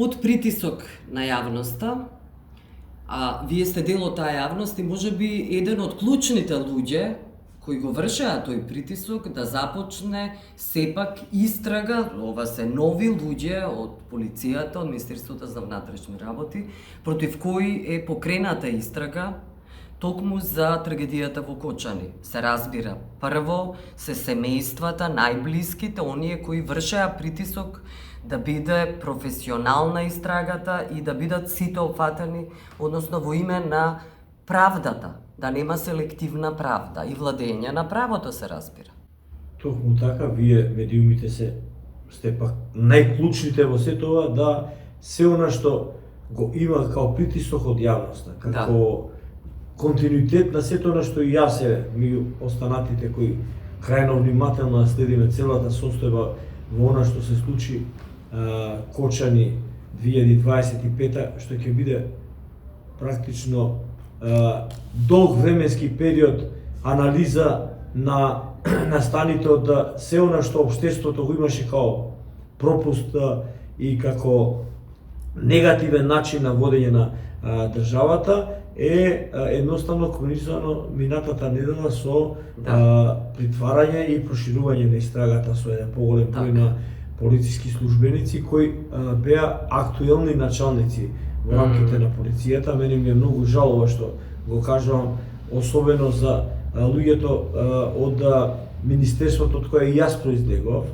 под притисок на јавноста, а вие сте дел од таа јавност и можеби еден од клучните луѓе кои го вршеа тој притисок да започне сепак истрага, ова се нови луѓе од полицијата, од Министерството за внатрешни работи, против кои е покрената истрага токму за трагедијата во Кочани. Се разбира, прво се семејствата, најблиските, оние кои вршеа притисок да биде професионална истрагата и да бидат сите опфатени, односно во име на правдата, да нема селективна правда и владење на правото, се разбира. Токму така, вие медиумите сте пак најклучните во сето ова, да се она што го има као притисок од јавноста, како континуитет на сето она што и јас ми останатите кои крајно внимателно следиме целата состојба во она што се случи Кочани 2025, што ќе биде практично долг временски период анализа на настаните од се она што општеството го имаше као пропуст и како негативен начин на водење на државата е едноставно комунизирано минатата недела со притварање и проширување на истрагата со еден поголем број на полициски службеници кои беа актуелни началници во рамките на полицијата. Мене ми е многу жал ова што го кажувам, особено за луѓето од Министерството од кое јас произлегов.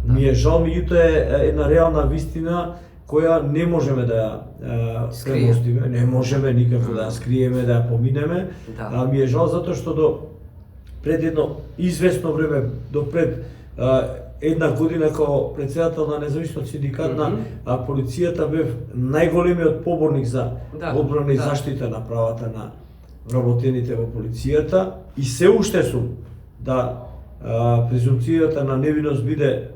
Ми е жал, меѓутоа е една реална вистина која не можеме да ја премостиме, не можеме никако да ја скриеме, да ја поминеме. Ми е жал затоа што до пред едно известно време, до пред една година као председател на независниот синдикат на полицијата бев најголемиот поборник за одбрана и заштита на правата на вработените во полицијата и се уште сум да презумпцијата на невиност биде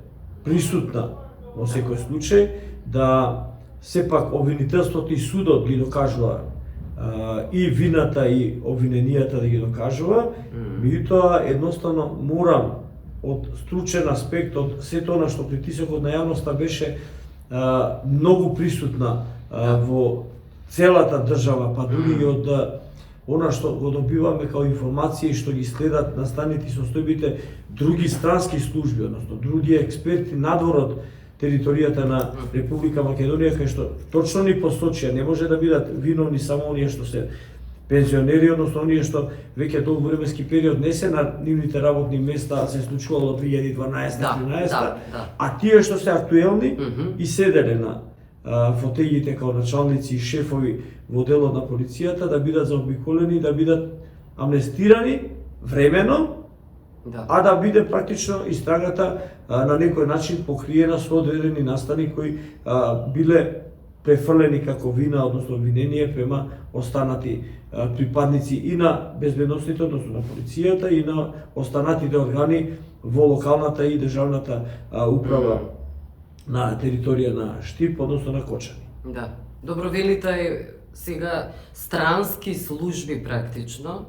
присутна во секој случај, да сепак обвинителството и судот ги докажува и вината и обвиненијата да ги докажува, меѓутоа едноставно морам од стручен аспект, од сето она што притисокот на јавноста беше многу присутна во целата држава, па дури и од она што го добиваме као информации што ги следат настаните и состојбите други странски служби, односно други експерти надвор од територијата на Република Македонија, кај што точно ни посочија, не може да бидат виновни само оние што се пензионери, односно оние што веќе долг временски период не се на нивните работни места, се случувало од 2012-2013, а тие што се актуелни и седеле на фотејите као началници и шефови во делот на полицијата да бидат заобиколени, да бидат амнестирани времено, а да биде практично истрагата на некој начин покриена со одредени настани кои биле префрлени како вина, односно обвинение према останати припадници и на безбедносните, односно на полицијата и на останатите органи во локалната и државната управа на територија на Штип, односно на Кочани. Да. Добро, велите сега странски служби практично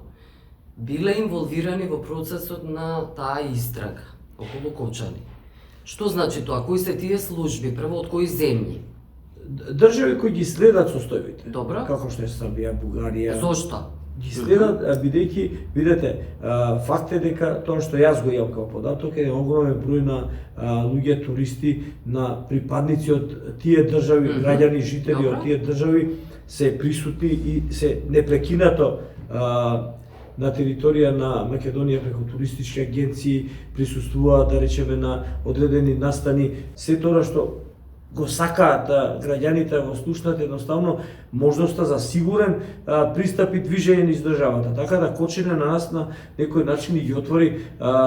биле инволвирани во процесот на таа истрага околу Кочани. Што значи тоа? Кои се тие служби? Прво, од кои земји? Држави кои ги следат состојбите. Добро. Како што е Србија, Бугарија. Зошто? Ги следат, бидејќи, видете, факт е дека тоа што јас го имам како податок е огромен број на луѓе туристи, на припадници од тие држави, граѓани, жители од тие држави се присутни и се непрекинато на територија на Македонија преку туристички агенции присуствуваат, да речеме, на одредени настани. Se тоа што го сакаат граѓаните го слушнат едноставно можноста за сигурен пристап и движење низ државата. Така да Кочани на нас на некој начин ги отвори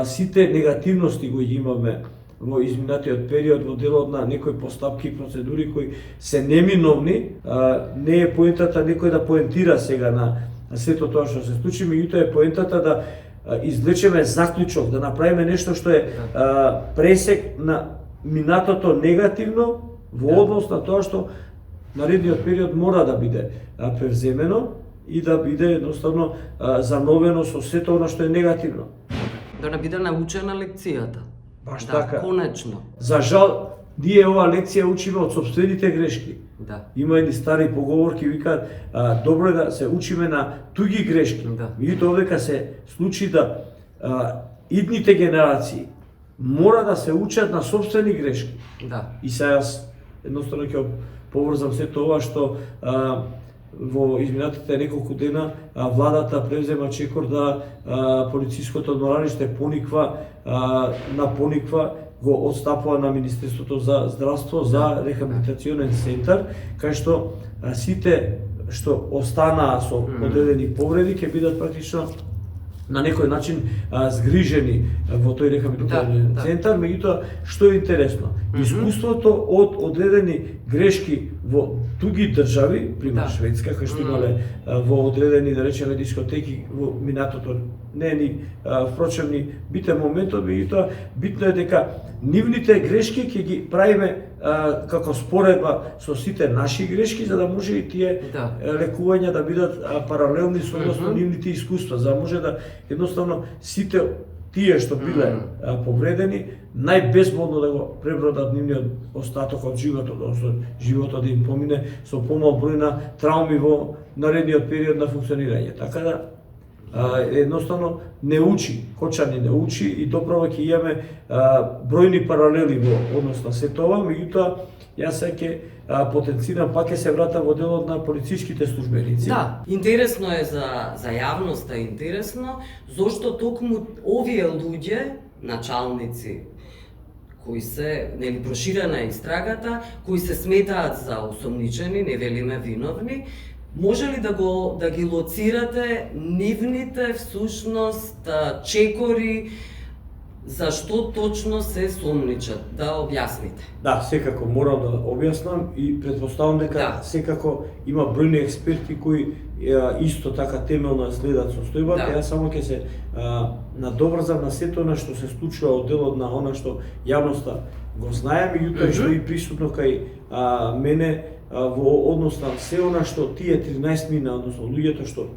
сите негативности кои имаме во изминатиот период во делот на некои постапки и процедури кои се неминовни. Не е поентата некој да поентира сега на сето тоа што се случи, меѓутоа е поентата да извлечеме заклучок, да направиме нешто што е пресек на минатото негативно во однос на тоа што наредниот период мора да биде превземено и да биде едноставно зановено со сето она што е негативно. Да не биде научена лекцијата. Баш така. Конечно. За жал, ние ова лекција учиме од сопствените грешки. Да. Има едни стари поговорки, викаат, добро е да се учиме на туги грешки. Да. Меѓутоа овдека се случи да идните генерации мора да се учат на сопствени грешки. Да. И сега јас едноставно ќе поврзам се тоа што во изминатите неколку дена владата превзема чекор да полициското одморалиште пониква го отстапува на Министерството за здравство за рехабилитационен центар, кај што сите што останаа со одредени повреди ќе бидат практично на некој начин згрижени во тој рехабилитационен центар, меѓутоа што е интересно, искуството од одредени грешки во други држави, пример Шведска, кај што имале во одредени, да речеме, дискотеки во минатото, не ни впрочем ни битен моментот, меѓутоа битно е дека нивните грешки ќе ги правиме како споредба со сите наши грешки, за да може и тие лекувања да бидат паралелни согласно нивните искуства, за да може да едноставно сите тие што биле повредени најбезболно да го пребродат нивниот остаток од животот, односно животот да им помине со помал број на трауми во наредниот период на функционирање. Така да едноставно не учи, Кочани не учи и доправа ќе имаме бројни паралели во однос на се тоа, меѓутоа јас ќе потенцирам, пак ќе се вратам во делот на полициските службеници. Да, интересно е за јавноста, интересно, зошто токму овие луѓе, началници, кои се, нели, проширена истрагата, кои се сметаат за осомничени, не велиме виновни, може ли да ги лоцирате нивните всушност чекори, зашто точно се сомничат, да објасните? Да, секако морам да објаснам и претпоставам дека секако има бројни експерти кои исто така темелно следат состојбата. Јас само ќе се надоврзам на сето она што се случува од делот на она што јавноста го знае, меѓутоа што и присутно кај мене во однос на се она што тие 13 мина, односно луѓето што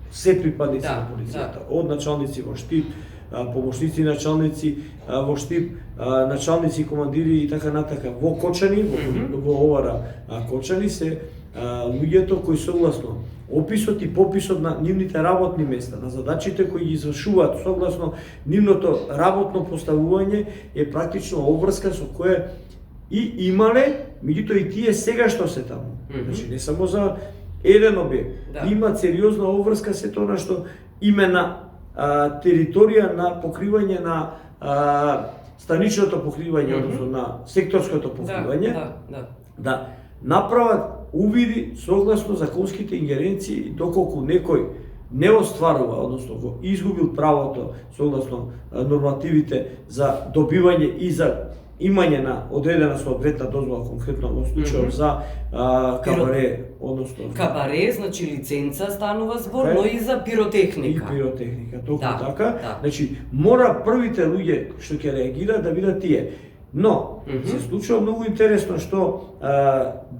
се припадници на полицијата, од началници во штип, помошници началници во штип, началници, командири и така натака во Кочани, во ОВР Кочани се луѓето кои согласно описот и пописот на нивните работни места, на задачите кои ги извршуваат согласно нивното работно поставување е практично обврска со кое и имале, меѓутоа и тие сега што се таму. Значи не само за еден објект, имаат сериозна обврска се тоа што имена територија на покривање на станичното покривање, односно на секторското покривање, да направат увиди согласно законските ингеренции, доколку некој не остварува, односно го изгубил правото согласно нормативите за добивање и за имање на одредена соодветна дозвола, конкретно во случајот за кабаре, односно кабаре, значи лиценца станува збор, но и за пиротехника. И пиротехника, токму така. Значи мора првите луѓе што ќе реагираат да бидат тие. Но се случува многу интересно што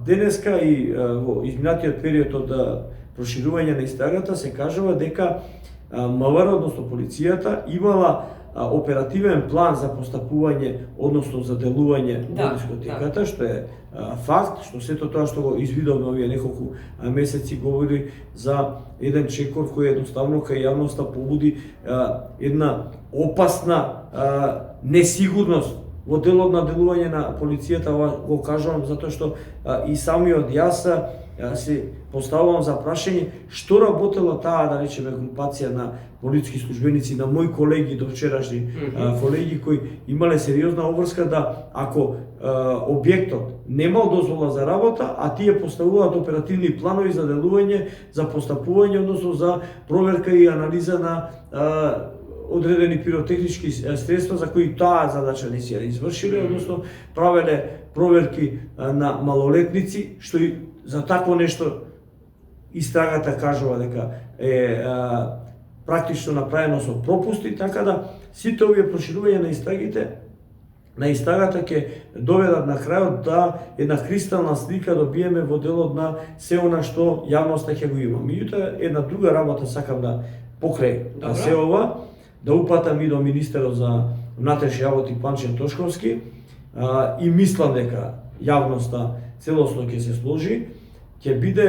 денеска и во изминатиот период од проширување на истрагата се кажува дека МВР, односно полицијата, имала оперативен план за постапување, односно за делување во дискотеката, што е факт, што сето тоа што го извидовме овие неколку месеци говори за еден чекор кој едноставно кај јавноста побуди една опасна несигурност во делот на делување на полицијата. Го кажувам затоа што и самиот јас се поставувам за прашање што работела таа, да речеме, групација на полициски службеници, на мои колеги до вчерашни колеги кои имале сериозна обврска да ако објектот немал дозвола за работа, а тие поставуваат оперативни планови за делување, за постапување, односно за проверка и анализа на одредени пиротехнички средства за кои таа задача не си ја извршиле, односно правеле проверки на малолетници, што и за такво нешто истрагата кажува дека е практично направено со пропусти, така да сите овие проширувања на истрагата ќе доведат на крајот да една кристална слика добиеме во делот на се она што јавноста ќе го има. Меѓутоа една друга работа сакам да покрај се ова, да упатам и до министерот за внатрешни работи Панче Тошковски. и мислам дека јавноста целосно ќе се сложи, ќе биде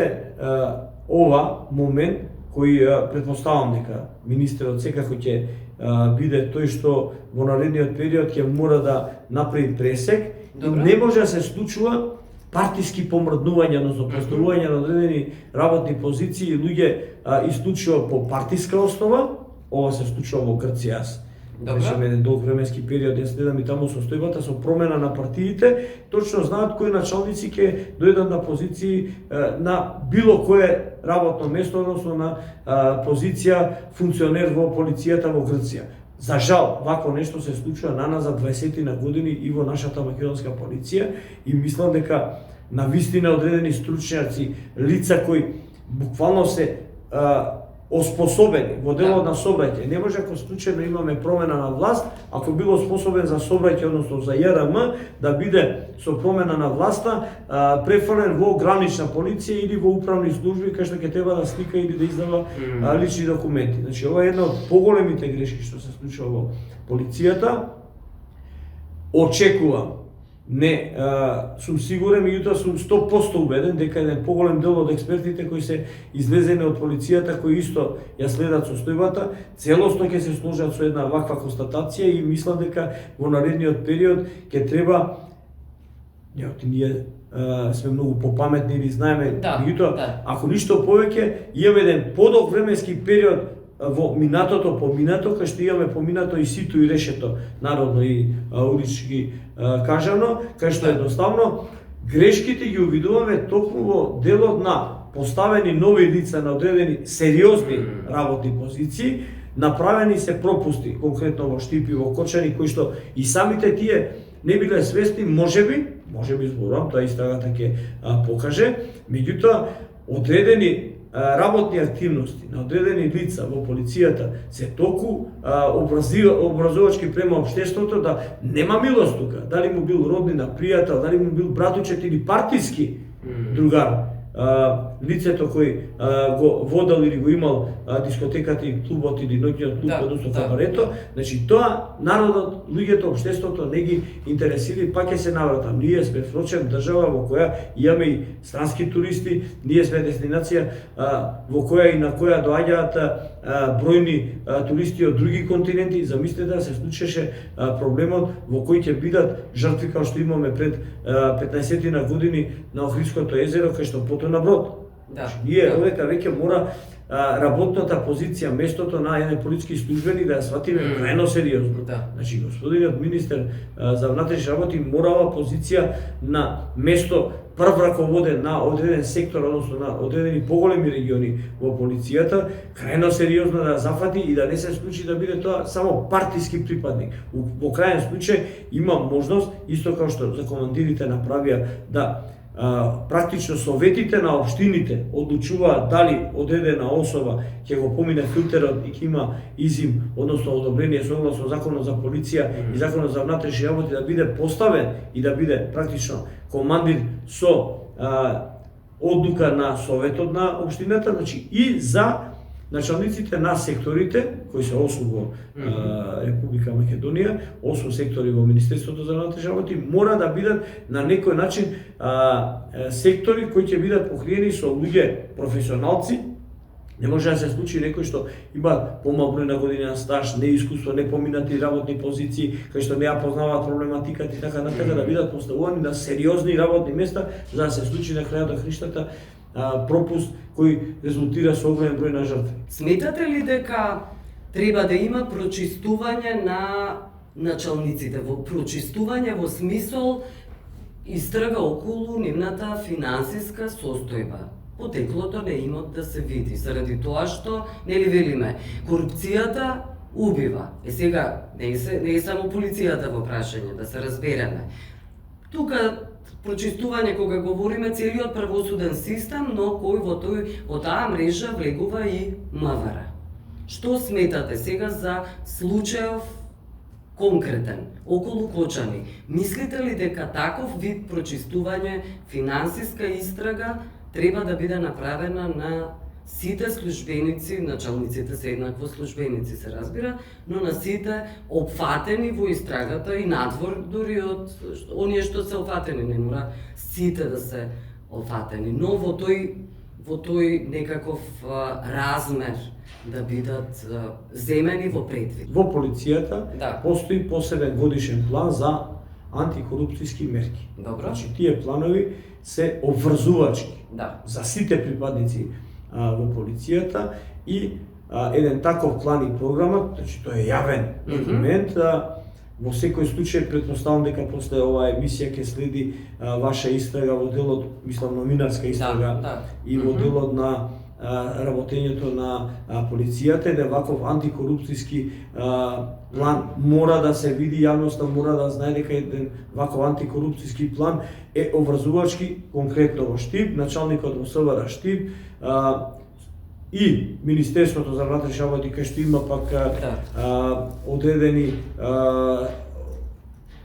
ова момент кој претпоставам дека министерот секако ќе биде тој што во наредниот период ќе мора да направи пресек. Добра. Не може да се случува партиски помрднување, односно поставување на одредени работни позиции и луѓе исклучиво по партиска основа. Ова се случува во Грција. Беше еден долг временски период, јас следам и таму состојбата со промена на партиите, точно знаат кои началници ќе дојдат на позиции на било кое работно место, односно на позиција функционер во полицијата во Грција. За жал, вако нешто се случува наназад 20 на години и во нашата македонска полиција и мислам дека на вистина одредени стручњаци, лица кои буквално се оспособени во делот на собрање. Не може ако случајно имаме промена на власт, ако било способен за собрање, односно за ЈРМ, да биде со промена на власта префрлен во гранична полиција или во управни служби кај што ќе треба да слика или да издава лични документи. Значи ова е една од поголемите грешки што се случува во полицијата. Очекувам, не сум сигурен, меѓутоа сум 100% убеден дека еден поголем дел од експертите кои се излезени од полицијата, кои исто ја следат состојбата, целосно ќе се сложат со една ваква констатација и мислам дека во наредниот период ќе треба, ние сме многу попаметни или знаеме, меѓутоа ако ништо повеќе имаме еден подолг временски период во минатото, поминато, кај што имаме поминато и сито и решето, народно и улички кажано, кај што едноставно грешките ги увидуваме токму во делот на поставени нови лица на одредени сериозни работни позиции, направени се пропусти, конкретно во Штип и во Кочани, кои што и самите тие не биле свесни, можеби зборувам, тоа истрагата ќе покаже, меѓутоа одредени работни активности на одредени лица во полицијата се толку образовачки према општеството да нема милост тука. Дали му бил роднина, пријател, дали му бил братучет или партиски другар. Лицето кој го водел или го имал дискотеката и клубот или ноќниот клуб, односно кабарето, значи тоа народот, луѓето, општеството не ги интересира, пак ќе се навратам. Ние сме впрочем држава во која имаме и странски туристи, ние сме дестинација во која и на која доаѓаат бројни туристи од други континенти. Замислете да се случеше проблемот во кој ќе бидат жртви како што имаме пред 15 на години на Охридското езеро, кај што потона брод. Ние овека веќе мора работната позиција, местото на еден полициски службеник да ја сватиме крајно сериозно. Значи, господинот министер за внатрешни работи мора ова позиција на место прв раководен на одреден сектор, односно на одредени поголеми региони во полицијата, крајно сериозно да зафати и да не се случи да биде тоа само партиски припадник. Во крајен случај има можност, исто како што за командирите направија, да практично советите на општините одлучуваат дали одредена особа ќе го помине филтерот и ќе има изим, односно одобрение согласно законот за полиција и законот за внатрешни работи да биде поставен и да биде практично командир со одлука на советот на општината, значи и за началниците на секторите, кои се 8 во Република Македонија, 8 сектори во Министерството за внатрешни работи, мора да бидат на некој начин сектори кои ќе бидат покриени со луѓе професионалци. Не може да се случи некој што има помал број на години на стаж, неискуство, непоминати работни позиции, кај што не ја познаваат проблематиката и така натака, да бидат поставувани на сериозни работни места, за да се случи на крајот на криштата пропуст кој резултира со огромен број на жртви. Сметате ли дека треба да има прочистување на началниците, прочистување во смисол истрага околу нивната финансиска состојба? Потеклото на имот да се види, заради тоа што, нели велиме, корупцијата убива. Сега, не е само полицијата во прашање, да се разбереме. Тука прочистување кога говориме целиот правосуден систем, но кој во таа мрежа влегува и МВР. Што сметате сега за случајов конкретен околу Кочани? Мислите ли дека таков вид прочистување, финансиска истрага треба да биде направена на сите службеници, началниците се еднакво службеници се разбира, но на сите опфатени во истрагата и надвор дури од оние што се опфатени, не мора сите да се опфатени, но во тој некаков размер да бидат земени во предвид. Во полицијата постои посебен годишен план за антикорупцијски мерки. Добро. Значи тие планови се обврзувачки за сите припадници во полицијата и еден таков план и програма, значи тој е јавен документ. Во секој случај претпоставам дека после оваа емисија ќе следи ваша истрага во делот, мислам новинарска истрага и во делот на работењето на полицијата, да ваков антикорупцијски план мора да се види, јавноста мора да знае дека еден ваков антикорупцијски план е обврзувачки, конкретно во Штип, началникот во СВР Штип и Министерството за внатрешни работи, кај што има пак одредени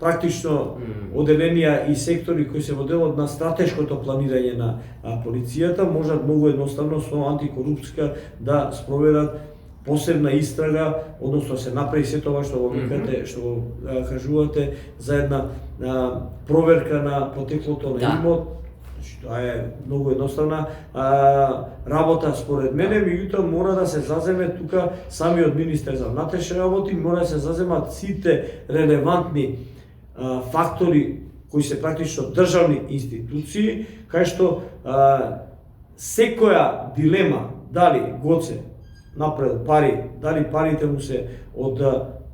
практично оделенија и сектори кои се во делот на стратешкото планирање на полицијата, можат многу едноставно со антикорупцијска да спроведат посебна истрага, односно се направи се тоа што го викате, што го кажувате за една проверка на потеклото на имот. Тоа е многу едноставна работа според мене, меѓутоа мора да се заземе тука самиот министер за внатрешни работи, мора да се заземат сите релевантни фактори кои се практично државни институции, кај што секоја дилема дали Гоце направил пари, дали парите му се од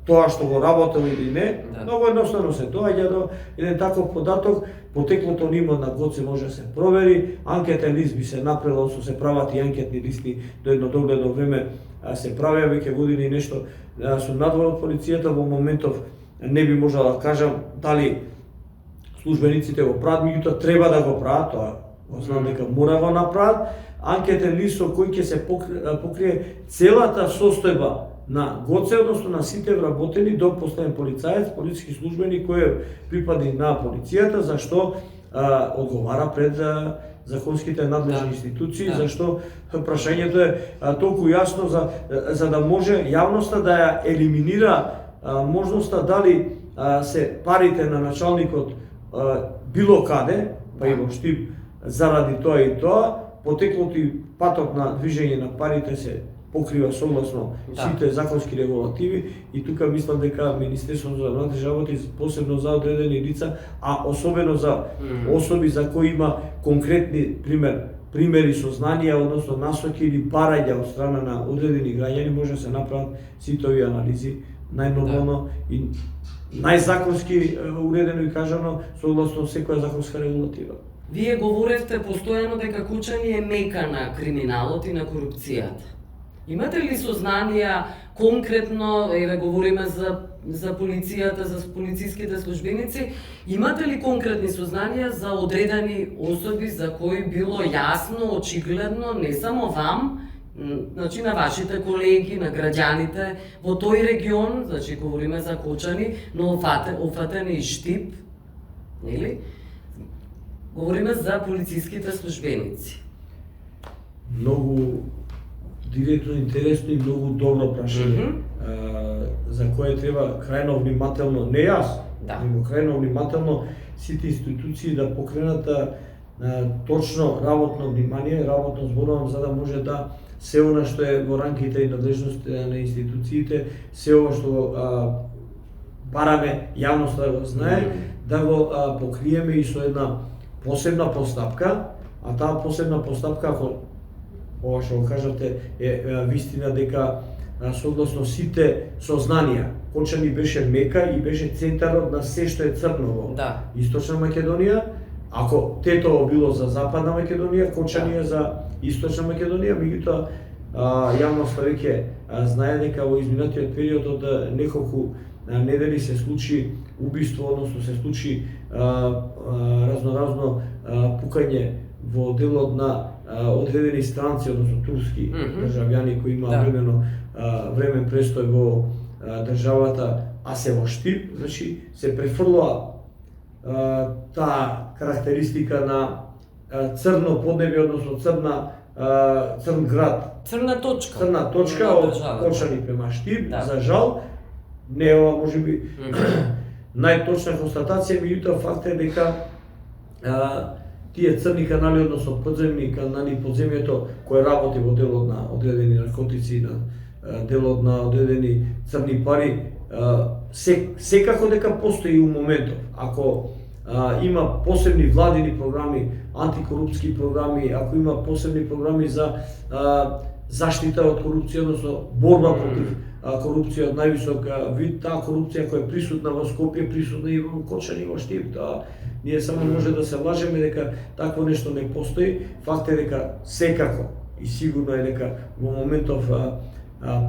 тоа што го работел или не, многу едноставно се доаѓа до еден таков податок, потеклото нима на Гоце може да се провери, анкетен лист би се направил, односно се прават и анкетни листи до едно догледно време се правеа веќе години и нешто со надвор од полицијата, во моментов не би можел да кажам дали службениците го прават, меѓутоа треба да го прават, тоа го знам дека мора го направат, анкетен лист со кој ќе се покрие целата состојба на Гоце, односно на сите вработени до последен полицаец, полициски службеник кој е припади на полицијата, зашто одговара пред законските надлежни институции, зашто прашањето е толку јасно за да може јавноста да ја елиминира можноста дали се парите на началникот било каде, па и во Штип, заради тоа и тоа, потеклото и патот на движење на парите се покрива согласно сите законски регулативи и тука мислам дека Министерството за внатрешни работи посебно за одредени лица, а особено за особи за кои има конкретни примери со знанија, односно насоки или барања од страна на одредени граѓани, може да се направат сите овие анализи најнормално и најзаконски уредено и кажано согласно секоја законска регулатива. Вие говоревте постојано дека Кучани е мека на криминалот и на корупцијата. Имате ли сознанија конкретно, еве говориме за полицијата, за полициските службеници, имате ли конкретни сознанија за одредени особи за кои било јасно, очигледно, не само вам, значи на вашите колеги, на граѓаните во тој регион, значи говориме за Кочани, но офатен и Штип, нели? Говориме за полициските службеници. Многу директно, интересно и многу добро прашање, за кое треба крајно внимателно, не јас, него крајно внимателно сите институции да покренат точно работно внимание, работно зборувам, за да може да се она што е во рамките и надлежности на институциите, се ова што бараме јавноста да го знае, да го покриеме и со една посебна постапка, а таа посебна постапка, ако ова што го кажате е вистина дека согласно сите сознанија, Кочани беше мека и беше центарот на се што е црно во Источна Македонија. Ако Тетово било за Западна Македонија, Кочани е за Источна Македонија, меѓутоа јавноста веќе знае дека во изминатиот период од неколку недели се случи убиство, односно се случи разноразно пукање во делот на одредени странци, односно турски државјани кои имаа времен престој во државата, а се во Штип, значи се префрлува таа карактеристика на црно поднебје, односно црн град. Црна точка. Црна точка од Кочани према Штип, за жал, не е ова можеби најточна констатација, меѓутоа факт е дека тие црни канали, односно подземни канали, подземјето кој работи во делот на одредени наркотици, на делот на одредени црни пари, секако дека постои у моментов. Ако има посебни владини програми, антикорупски програми, ако има посебни програми за заштита од корупција, односно борба против корупција од највисок вид, таа корупција која е присутна во Скопје, присутна и во Кочани, во Штип, ние само може да се лажеме дека такво нешто не постои. Факт е дека секако и сигурно е дека во моментов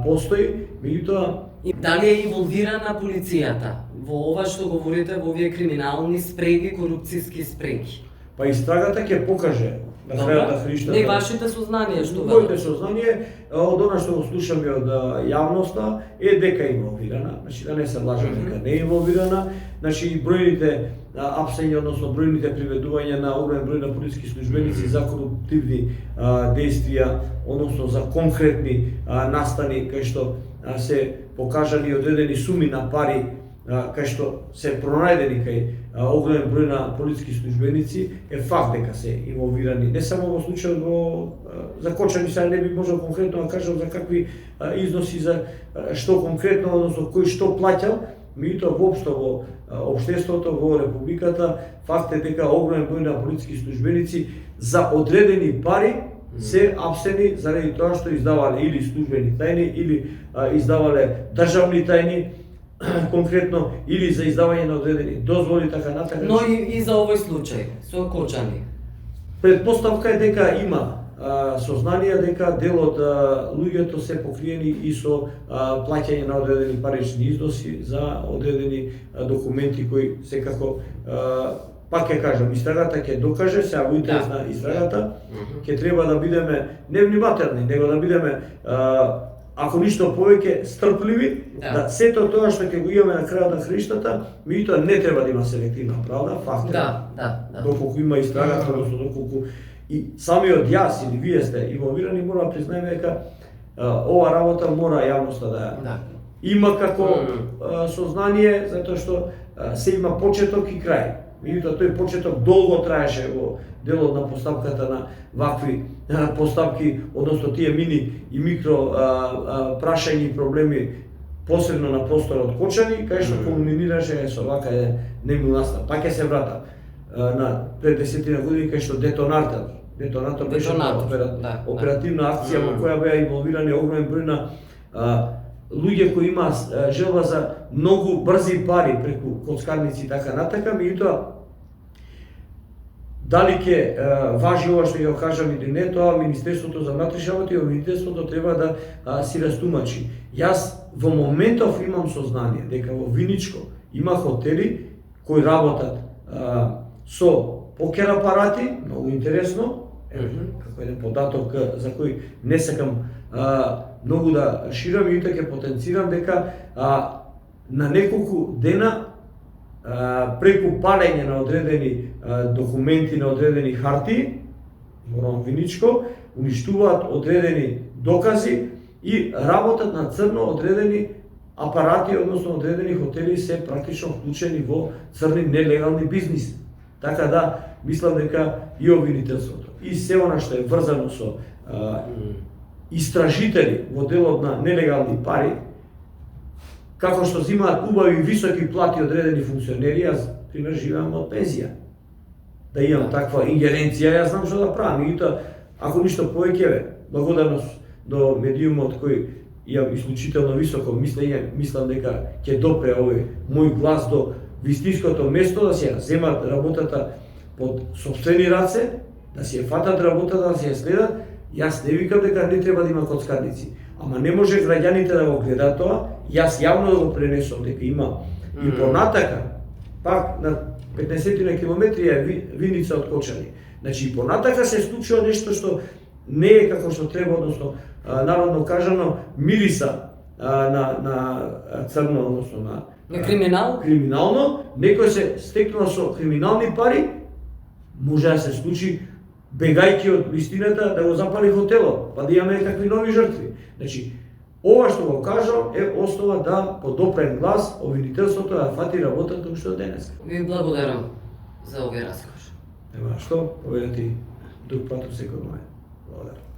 постои, меѓутоа дали е инволвирана полицијата во ова што говорите, во овие криминални спреги, корупцијски спреги? Па истрагата ќе покаже на крајот на Хриштата. Не вашите сознанија што моите сознание од она што го слушаме од јавноста е дека е инволвирана, значи да не се лажем дека не е инволвирана, значи бројните апсења, односно бројните приведувања на огромен број на полициски службеници за коруптивни действија, односно за конкретни настани кај што се покажани одредени суми на пари кај што се пронајдени кај огромен број на полициски службеници, е факт дека се инволвирани. Не само во случајот за Кочани, сега не би можел конкретно да кажам за какви износи, за што конкретно, односно кој што плаќал, меѓутоа воопшто во општеството, во републиката, факт е дека огромен број на полициски службеници за одредени пари се апсени заради тоа што издавале или службени тајни, или издавале државни тајни, конкретно, или за издавање на одредени дозволи, така натака. Но и за овој случај со Кочани. Предпоставка е дека има сознание дека дел од луѓето се покриени и со плаќање на одредени парични износи за одредени документи кои секако, пак ќе кажам, истрагата ќе докаже, сега во интерес на истрагата, ќе треба да бидеме не внимателни, него да бидеме ако ништо повеќе стрпливи, да сето тоа што ќе го имаме на крајот на Хриштата, меѓутоа не треба да има селективна правда, факт е. Доколку има истрагата, односно доколку и самиот јас или вие сте инволвирани, мора да признаеме дека ова работа мора јавноста да има како сознание, затоа што се има почеток и крај. Меѓутоа тој почеток долго траеше во делот на постапката на вакви постапки, односно тие мини и микро прашања и проблеми, посебно на просторот Кочани, кај што кулминираше со вака немил настап. Пак ќе се вратам на пред 10 години, кај што детонатор беше оперативна акција во која беа инволвирани огромен број на луѓе кои има желба за многу брзи пари преку коцкарници и така натака, меѓутоа дали ќе важи ова што ќе го кажам или не, тоа Министерството за внатрешни работи и Министерството треба да си растумачи. Јас во моментов имам сознание дека во Виничко има хотели кои работат со покер апарати, многу интересно, како еден податок за кој не сакам многу да ширам и ќе потенцирам дека на неколку дена преку палење на одредени документи, на одредени харти, во Виничко, уништуваат одредени докази и работат на црно одредени апарати, односно одредени хотели се практично вклучени во црни нелегални бизнис. Така да, мислам дека и обвинителството, и се она што е врзано со истражители во делот на нелегални пари, како што зимаат убави високи плати одредени функционери, јас, пример, живеам од пензија. Да имам таква ингеренција, јас знам што да правам, меѓутоа, ако ништо повеќе, благодарност до медиумот кој имам исклучително високо мислење, мислам дека ќе допре овој мој глас до вистинското место, да се земат работата под сопствени раце, да си ја фатат работата, да си ја следат. Јас не викам дека не треба да има коцкарници, ама не може граѓаните да го гледат тоа. Јас јавно да го пренесам дека има и понатака, пак на 15 километри е Виница од Кочани. Значи и понатака се случува нешто што не е како што треба, односно народно кажано мириса на црно, односно на криминално, некој се стекнува со криминални пари, може да се случи бегајќи од вистината, да го запали хотелот, па да имаме такви нови жртви. Значи, ова што го кажам е основа да подопрен глас обвинителството да фати работата уште од денес. Ви благодарам за овој разговор. Нема што, поведете друг пат од секој момент. Благодарам.